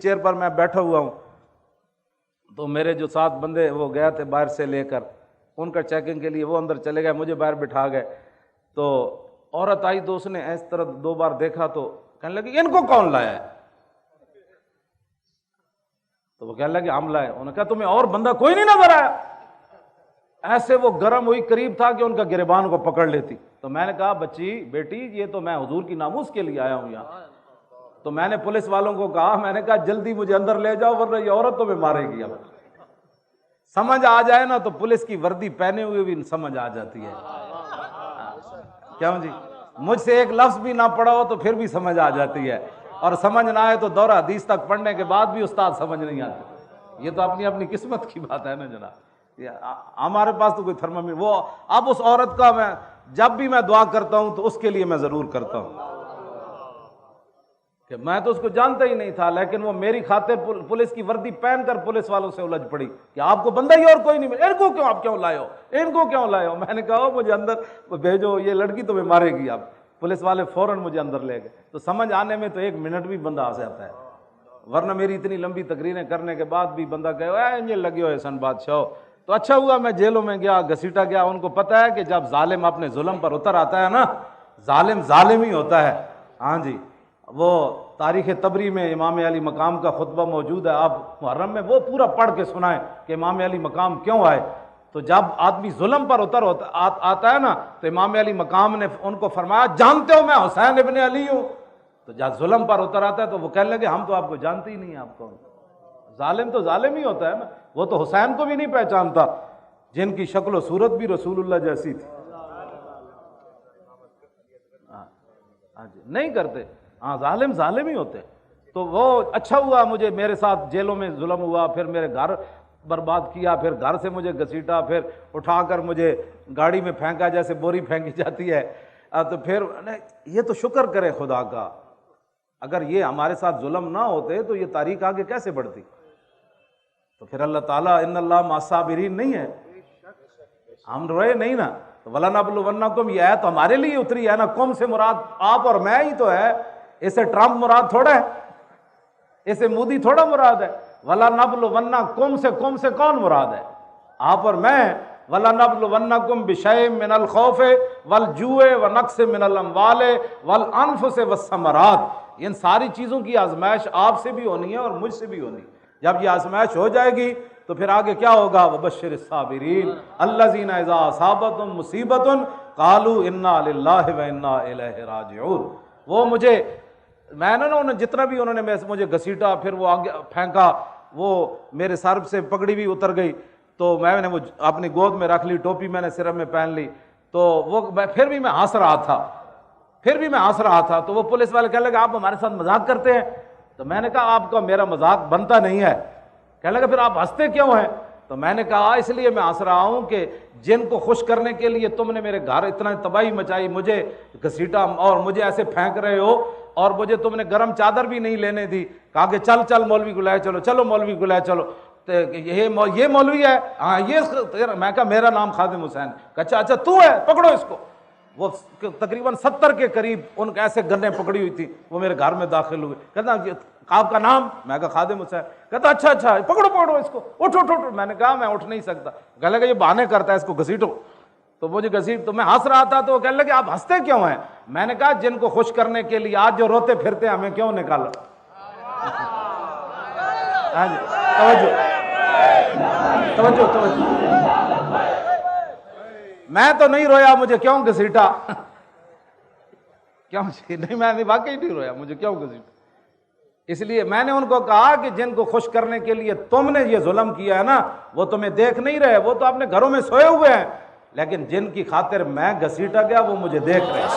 Chair پر میں بیٹھا ہوا ہوں، تو میرے جو 7 بندے وہ گئے تھے باہر سے لے کر ان کا چیکنگ کے لیے، وہ اندر چلے گئے، مجھے باہر بٹھا گئے۔ تو عورت آئی تو اس نے اس طرح 2 بار دیکھا تو کہنے لگی ان کو کون لایا ہے؟ تو وہ کہنے لگے ہم لائے۔ انہوں نے کہا تمہیں اور بندہ کوئی نہیں نظر آیا؟ ایسے وہ گرم ہوئی، قریب تھا کہ ان کا گریبان کو پکڑ لیتی۔ تو میں نے کہا بچی بیٹی یہ تو میں حضور کی ناموس کے لیے آیا ہوں یہاں۔ تو میں نے پولیس والوں کو کہا، میں نے کہا جلدی مجھے اندر لے جاؤ ورنہ یہ عورت تمہیں مارے گی۔ اب سمجھ آ جائے نا تو پولیس کی وردی پہنے ہوئے بھی سمجھ آ جاتی ہے۔ کیوں جی؟ مجھ سے ایک لفظ بھی نہ پڑھا ہو تو پھر بھی سمجھ آ جاتی ہے، اور سمجھ نہ آئے تو دورہ حدیث تک پڑھنے کے بعد بھی استاد سمجھ نہیں آتی۔ یہ تو اپنی اپنی قسمت کی بات ہے نا جناب۔ ہمارے پاس تو کوئی تھرمامیٹر وہ اب اس عورت کا میں جب بھی میں دعا کرتا ہوں تو اس کے لیے میں ضرور کرتا ہوں کہ میں تو اس کو جانتا ہی نہیں تھا، لیکن وہ میری خاطر پولیس کی وردی پہن کر پولیس والوں سے الجھ پڑی کہ آپ کو بندہ ہی اور کوئی نہیں ملا، ان کو کیوں آپ کیوں لائے ہو، ان کو کیوں لائے ہو؟ میں نے کہا مجھے اندر بھیجو، یہ لڑکی تمہیں مارے گی۔ اب پولیس والے فوراً مجھے اندر لے گئے۔ تو سمجھ آنے میں تو 1 منٹ بھی بندہ آ جاتا ہے، ورنہ میری اتنی لمبی تقریریں کرنے کے بعد بھی بندہ کہے انجل لگے ہوئے سن بادشاہ۔ تو اچھا ہوا میں جیلوں میں گیا، گھسیٹا گیا۔ ان کو پتہ ہے کہ جب ظالم اپنے ظلم پر اتر آتا ہے نا، ظالم ظالم ہی ہوتا ہے۔ ہاں جی، وہ تاریخ طبری میں امام علی مقام کا خطبہ موجود ہے، آپ محرم میں وہ پورا پڑھ کے سنائیں کہ امام علی مقام کیوں آئے۔ تو جب آدمی ظلم پر اتر آتا ہے نا تو امام علی مقام نے ان کو فرمایا جانتے ہو میں حسین ابن علی ہوں؟ تو جب ظلم پر اتر آتا ہے تو وہ کہنے لگے ہم تو آپ کو جانتے ہی نہیں ہیں، آپ کون؟ ظالم تو ظالم ہی ہوتا ہے نا، وہ تو حسین کو بھی نہیں پہچانتا جن کی شکل و صورت بھی رسول اللہ جیسی تھی۔ ہاں جی، نہیں کرتے، ہاں ظالم ظالم ہی ہوتے۔ تو وہ اچھا ہوا مجھے میرے ساتھ جیلوں میں ظلم ہوا، پھر میرے گھر برباد کیا، پھر گھر سے مجھے گھسیٹا، پھر اٹھا کر مجھے گاڑی میں پھینکا جیسے بوری پھینکی جاتی ہے۔ تو پھر یہ تو شکر کرے خدا کا، اگر یہ ہمارے ساتھ ظلم نہ ہوتے تو یہ تاریخ آگے کیسے بڑھتی؟ تو پھر اللہ تعالیٰ ان اللہ مع الصابرین نہیں ہے، ہم روئے نہیں نا۔ تو وَلَنَبْلُوَنَّكُمْ یہ آیت تو ہمارے لیے اتری ہے نا، کم سے مراد آپ اور میں ہی تو ہے، اسے ٹرمپ مراد تھوڑا ہے، اسے مودی تھوڑا مراد ہے۔ وَلَنَبْلُوَنَّكُمْ سے کم سے کون مراد ہے؟ آپ اور میں۔ وَلَنَبْلُوَنَّكُمْ بِشَيْءٍ مِّنَ الْخَوْفِ وَالْجُوعِ وَنَقْصٍ مِّنَ الْأَمْوَالِ وَالْأَنفُسِ وَالثَّمَرَاتِ، ان ساری چیزوں کی آزمائش آپ سے بھی ہونی ہے اور مجھ سے بھی ہونی ہے۔ جب یہ آزمائش ہو جائے گی تو پھر آگے کیا ہوگا؟ وَبَشِّرِ الصَّابِرِينَ الَّذِينَ إِذَا أَصَابَتْهُمْ مُصِيبَةٌ قَالُوا إِنَّا لِلَّهِ وَإِنَّا إِلَيْهِ راجعون۔ وہ مجھے میں نے انہوں نے جتنا بھی انہوں نے مجھے گھسیٹا، پھر وہ آگے پھینکا، وہ میرے سر سے پگڑی بھی اتر گئی، تو میں نے وہ اپنی گود میں رکھ لی، ٹوپی میں نے سر میں پہن لی، تو وہ پھر بھی میں ہنس رہا تھا، تو وہ پولیس والے کہنے لگے آپ ہمارے ساتھ مذاق کرتے ہیں؟ تو میں نے کہا آپ کا میرا مذاق بنتا نہیں ہے۔ کہنے لگا پھر آپ ہنستے کیوں ہیں؟ تو میں نے کہا اس لیے میں ہنس رہا ہوں کہ جن کو خوش کرنے کے لیے تم نے میرے گھر اتنا تباہی مچائی، مجھے گھسیٹا اور مجھے ایسے پھینک رہے ہو، اور مجھے تم نے گرم چادر بھی نہیں لینے دی، کہا کہ چل مولوی کو لے چلو، چلو مولوی کو لے چلو، یہ مولوی ہے؟ ہاں یہ۔ میں کہا میرا نام خادم حسین۔ اچھا تو ہے، پکڑو اس کو۔ وہ تقریباً 70 کے قریب ان کے ایسے گنیں پکڑی ہوئی تھی، وہ میرے گھر میں داخل ہوئے۔ کہتا آپ کا نام؟ میں کہا خادم حسین۔ کہتا اچھا پکڑو اس کو، اٹھو۔ میں نے کہا میں اٹھ نہیں سکتا۔ کہنے لگا یہ بہانے کرتا ہے، اس کو گھسیٹو۔ تو مجھے تو میں ہنس رہا تھا، تو وہ کہنے لگے آپ ہنستے کیوں ہیں؟ میں نے کہا جن کو خوش کرنے کے لیے آج جو روتے پھرتے ہمیں کیوں نکالا؟ ہاں جی، توجہ۔ میں تو نہیں رویا، مجھے کیوں گھسیٹا؟ کیوں جی؟ نہیں میں واقعی نہیں رویا، مجھے کیوں گھسیٹا؟ اس لیے میں نے ان کو کہا کہ جن کو خوش کرنے کے لیے تم نے یہ ظلم کیا ہے نا، وہ تمہیں دیکھ نہیں رہے، وہ تو اپنے گھروں میں سوئے ہوئے ہیں، لیکن جن کی خاطر میں گھسیٹا گیا وہ مجھے دیکھ رہے ہیں۔